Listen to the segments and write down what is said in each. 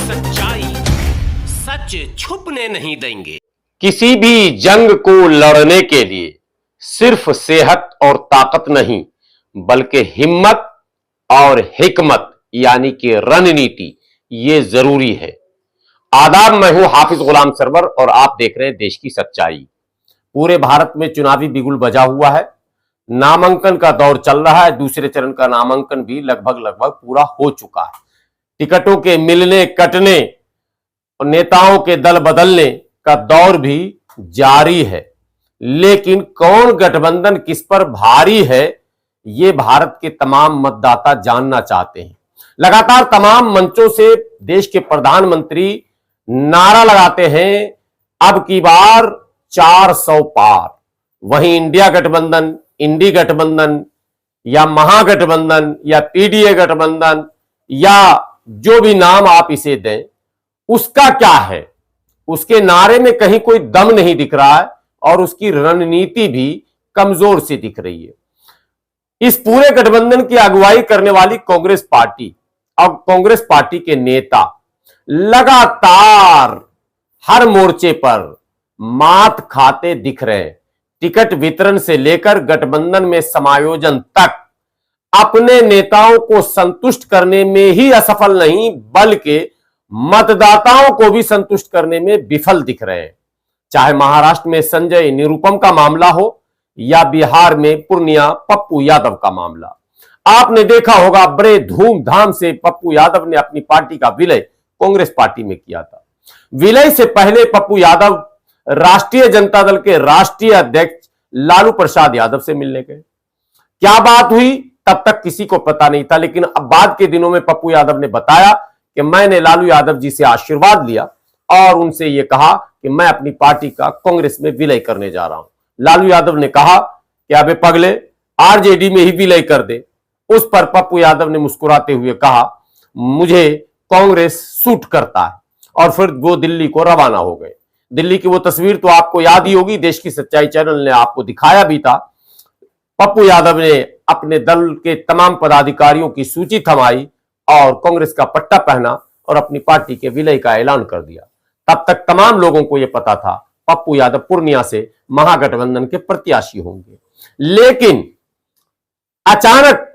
सच्चाई सच छुपने नहीं देंगे। किसी भी जंग को लड़ने के लिए सिर्फ सेहत और ताकत नहीं बल्कि हिम्मत और हिकमत यानी कि रणनीति ये जरूरी है। आदाब, मैं हूं हाफिज गुलाम सरवर और आप देख रहे हैं देश की सच्चाई। पूरे भारत में चुनावी बिगुल बजा हुआ है। नामांकन का दौर चल रहा है। दूसरे चरण का नामांकन भी लगभग पूरा हो चुका है। टिकटों के मिलने कटने और नेताओं के दल बदलने का दौर भी जारी है। लेकिन कौन गठबंधन किस पर भारी है ये भारत के तमाम मतदाता जानना चाहते हैं। लगातार तमाम मंचों से देश के प्रधानमंत्री नारा लगाते हैं अब की बार 400 पार। वहीं इंडिया गठबंधन, इंडी गठबंधन या महागठबंधन या पीडीए गठबंधन या जो भी नाम आप इसे दें, उसका क्या है? उसके नारे में कहीं कोई दम नहीं दिख रहा है और उसकी रणनीति भी कमजोर सी दिख रही है। इस पूरे गठबंधन की अगुवाई करने वाली कांग्रेस पार्टी, अब कांग्रेस पार्टी के नेता लगातार हर मोर्चे पर मात खाते दिख रहे हैं। टिकट वितरण से लेकर गठबंधन में समायोजन तक अपने नेताओं को संतुष्ट करने में ही असफल नहीं बल्कि मतदाताओं को भी संतुष्ट करने में विफल दिख रहे हैं। चाहे महाराष्ट्र में संजय निरुपम का मामला हो या बिहार में पूर्णिया पप्पू यादव का मामला। आपने देखा होगा बड़े धूमधाम से पप्पू यादव ने अपनी पार्टी का विलय कांग्रेस पार्टी में किया था। विलय से पहले पप्पू यादव राष्ट्रीय जनता दल के राष्ट्रीय अध्यक्ष लालू प्रसाद यादव से मिलने गए। क्या बात हुई तब तक किसी को पता नहीं था, लेकिन अब बाद के दिनों में पप्पू यादव ने बताया कि मैंने लालू यादव जी से आशीर्वाद लिया और उनसे यह कहा कि मैं अपनी पार्टी का कांग्रेस में विलय करने जा रहा हूं। लालू यादव ने कहा कि अबे पगले, आरजेडी में ही विलय कर दे। उस पर पप्पू यादव ने मुस्कुराते हुए कहा मुझे कांग्रेस सूट करता है और फिर वो दिल्ली को रवाना हो गए। दिल्ली की वो तस्वीर तो आपको याद ही होगी, देश की सच्चाई चैनल ने आपको दिखाया भी था। पप्पू यादव ने अपने दल के तमाम पदाधिकारियों की सूची थमाई और कांग्रेस का पट्टा पहना और अपनी पार्टी के विलय का ऐलान कर दिया। तब तक तमाम लोगों को यह पता था पप्पू यादव पूर्णिया से महागठबंधन के प्रत्याशी होंगे। लेकिन अचानक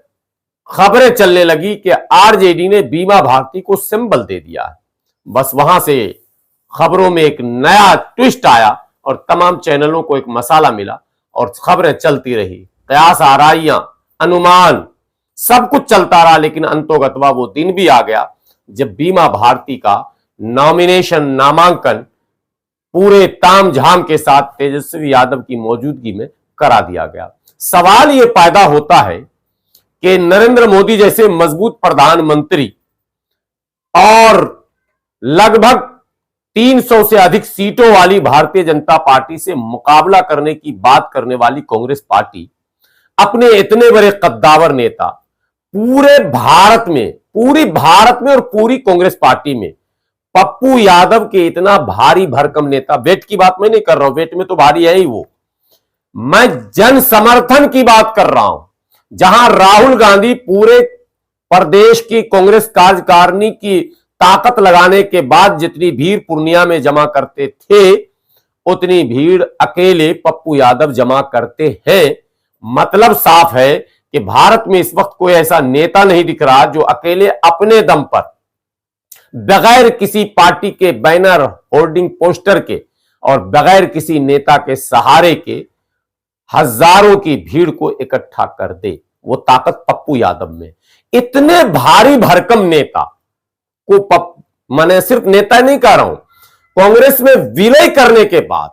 खबरें चलने लगी कि आरजेडी ने बीमा भारती को सिंबल दे दिया है। बस वहां से खबरों में एक नया ट्विस्ट आया और तमाम चैनलों को एक मसाला मिला और खबरें चलती रही। कयास आराइयां, अनुमान सब कुछ चलता रहा, लेकिन अंतोगत्वा वो दिन भी आ गया जब बीमा भारती का नॉमिनेशन, नामांकन पूरे तामझाम के साथ तेजस्वी यादव की मौजूदगी में करा दिया गया। सवाल यह पैदा होता है कि नरेंद्र मोदी जैसे मजबूत प्रधानमंत्री और लगभग 300 से अधिक सीटों वाली भारतीय जनता पार्टी से मुकाबला करने की बात करने वाली कांग्रेस पार्टी अपने इतने बड़े कद्दावर नेता पूरे भारत में और पूरी कांग्रेस पार्टी में पप्पू यादव के इतना भारी भरकम नेता, वेट की बात मैं नहीं कर रहा हूं, वेट में तो भारी है ही वो, मैं जन समर्थन की बात कर रहा हूं। जहां राहुल गांधी पूरे प्रदेश की कांग्रेस कार्यकारिणी की ताकत लगाने के बाद जितनी भीड़ पूर्णिया में जमा करते थे उतनी भीड़ अकेले पप्पू यादव जमा करते हैं। मतलब साफ है कि भारत में इस वक्त कोई ऐसा नेता नहीं दिख रहा जो अकेले अपने दम पर बगैर किसी पार्टी के बैनर, होर्डिंग, पोस्टर के और बगैर किसी नेता के सहारे के हजारों की भीड़ को इकट्ठा कर दे। वो ताकत पप्पू यादव में। इतने भारी भरकम नेता को मैंने सिर्फ नेता नहीं कह रहा हूं, कांग्रेस में विलय करने के बाद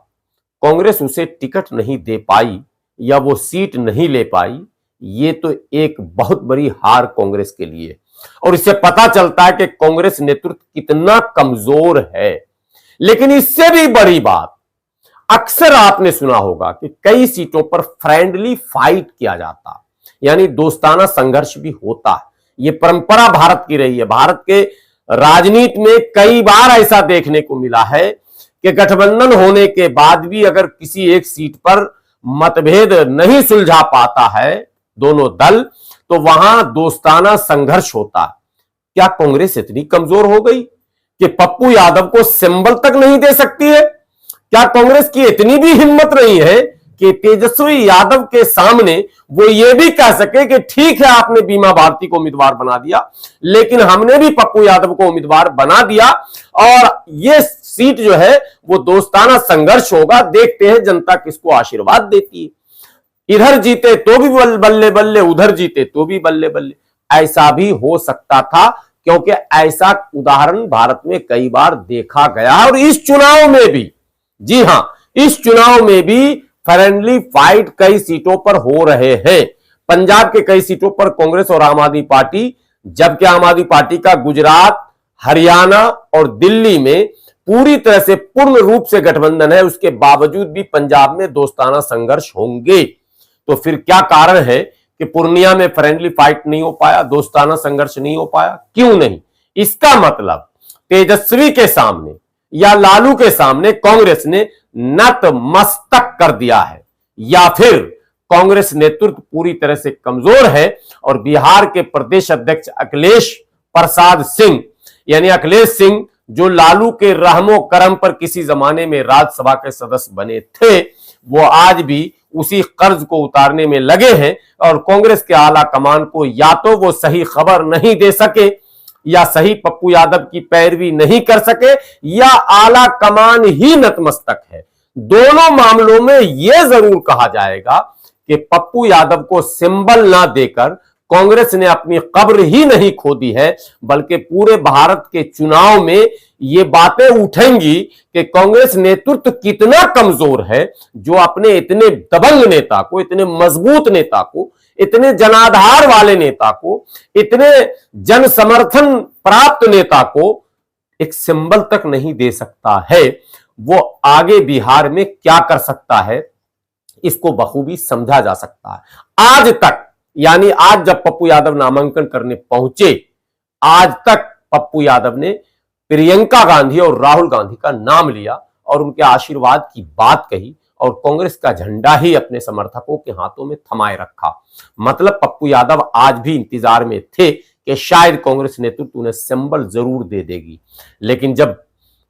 कांग्रेस उसे टिकट नहीं दे पाई या वो सीट नहीं ले पाई। ये तो एक बहुत बड़ी हार कांग्रेस के लिए, और इससे पता चलता है कि कांग्रेस नेतृत्व कितना कमजोर है। लेकिन इससे भी बड़ी बात, अक्सर आपने सुना होगा कि कई सीटों पर फ्रेंडली फाइट किया जाता, यानी दोस्ताना संघर्ष भी होता है। यह परंपरा भारत की रही है। भारत के राजनीति में कई बार ऐसा देखने को मिला है कि गठबंधन होने के बाद भी अगर किसी एक सीट पर मतभेद नहीं सुलझा पाता है दोनों दल, तो वहां दोस्ताना संघर्ष होता है। क्या कांग्रेस इतनी कमजोर हो गई? कि पप्पू यादव को सिंबल तक नहीं दे सकती है? क्या कांग्रेस की इतनी भी हिम्मत नहीं है कि तेजस्वी यादव के सामने वो ये भी कह सके कि ठीक है आपने बीमा भारती को उम्मीदवार बना दिया, लेकिन हमने भी पप्पू यादव को उम्मीदवार बना दिया और ये सीट जो है वो दोस्ताना संघर्ष होगा, देखते हैं जनता किसको आशीर्वाद देती है। इधर जीते तो भी बल्ले बल्ले, उधर जीते तो भी बल्ले बल्ले, ऐसा भी हो सकता था, क्योंकि ऐसा उदाहरण भारत में कई बार देखा गया। और इस चुनाव में भी, जी हां, इस चुनाव में भी फ्रेंडली फाइट कई सीटों पर हो रहे हैं। पंजाब के कई सीटों पर कांग्रेस और आम आदमी पार्टी, जबकि आम आदमी पार्टी का गुजरात, हरियाणा और दिल्ली में पूरी तरह से पूर्ण रूप से गठबंधन है, उसके बावजूद भी पंजाब में दोस्ताना संघर्ष होंगे। तो फिर क्या कारण है कि पूर्णिया में फ्रेंडली फाइट नहीं हो पाया, दोस्ताना संघर्ष नहीं हो पाया? क्यों नहीं? इसका मतलब तेजस्वी के सामने या लालू के सामने कांग्रेस ने नतमस्तक कर दिया है, या फिर कांग्रेस नेतृत्व पूरी तरह से कमजोर है और बिहार के प्रदेश अध्यक्ष अखिलेश प्रसाद सिंह, यानी अखिलेश सिंह जो लालू के रहमो करम पर किसी जमाने में राज्यसभा के सदस्य बने थे, वो आज भी उसी कर्ज को उतारने में लगे हैं और कांग्रेस के आला कमान को या तो वो सही खबर नहीं दे सके, या सही पप्पू यादव की पैरवी नहीं कर सके, या आला कमान ही नतमस्तक है। दोनों मामलों में यह जरूर कहा जाएगा कि पप्पू यादव को सिंबल ना देकर कांग्रेस ने अपनी कब्र ही नहीं खोदी है, बल्कि पूरे भारत के चुनाव में ये बातें उठेंगी कि कांग्रेस नेतृत्व कितना कमजोर है, जो अपने इतने दबंग नेता को, इतने मजबूत नेता को, इतने जनाधार वाले नेता को, इतने जन समर्थन प्राप्त नेता को एक सिंबल तक नहीं दे सकता है। वो आगे बिहार में क्या कर सकता है, इसको बखूबी समझा जा सकता है। आज तक, यानी आज जब पप्पू यादव नामांकन करने पहुंचे, आज तक पप्पू यादव ने प्रियंका गांधी और राहुल गांधी का नाम लिया और उनके आशीर्वाद की बात कही और कांग्रेस का झंडा ही अपने समर्थकों के हाथों में थमाए रखा। मतलब पप्पू यादव आज भी इंतजार में थे कि शायद कांग्रेस नेतृत्व उन्हें सिंबल जरूर दे देगी, लेकिन जब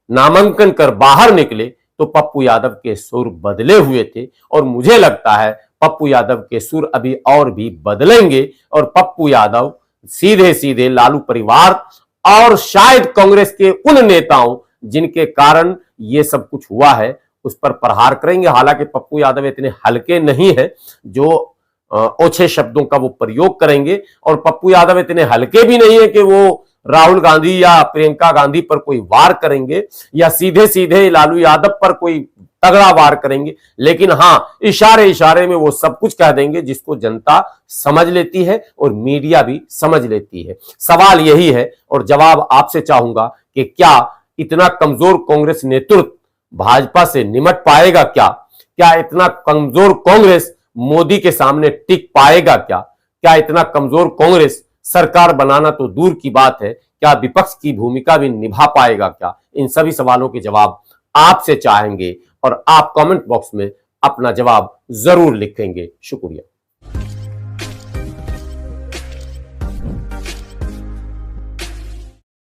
नामांकन कर बाहर निकले तो पप्पू यादव के सुर बदले हुए थे और मुझे लगता है पप्पू यादव के सुर अभी और भी बदलेंगे और पप्पू यादव सीधे सीधे लालू परिवार और शायद कांग्रेस के उन नेताओं जिनके कारण ये सब कुछ हुआ है उस पर प्रहार करेंगे। हालांकि पप्पू यादव इतने हल्के नहीं है जो ओछे शब्दों का वो प्रयोग करेंगे, और पप्पू यादव इतने हल्के भी नहीं है कि वो राहुल गांधी या प्रियंका गांधी पर कोई वार करेंगे या सीधे सीधे लालू यादव पर कोई तगड़ा वार करेंगे, लेकिन हां, इशारे इशारे में वो सब कुछ कह देंगे जिसको जनता समझ लेती है और मीडिया भी समझ लेती है। सवाल यही है और जवाब आपसे चाहूंगा कि क्या इतना कमजोर कांग्रेस नेतृत्व भाजपा से निमट पाएगा? क्या इतना कमजोर कांग्रेस मोदी के सामने टिक पाएगा? क्या इतना कमजोर कांग्रेस सरकार बनाना तो दूर की बात है, क्या विपक्ष की भूमिका भी निभा पाएगा? इन सभी सवालों के जवाब आपसे चाहेंगे और आप कमेंट बॉक्स में अपना जवाब जरूर लिखेंगे। शुक्रिया।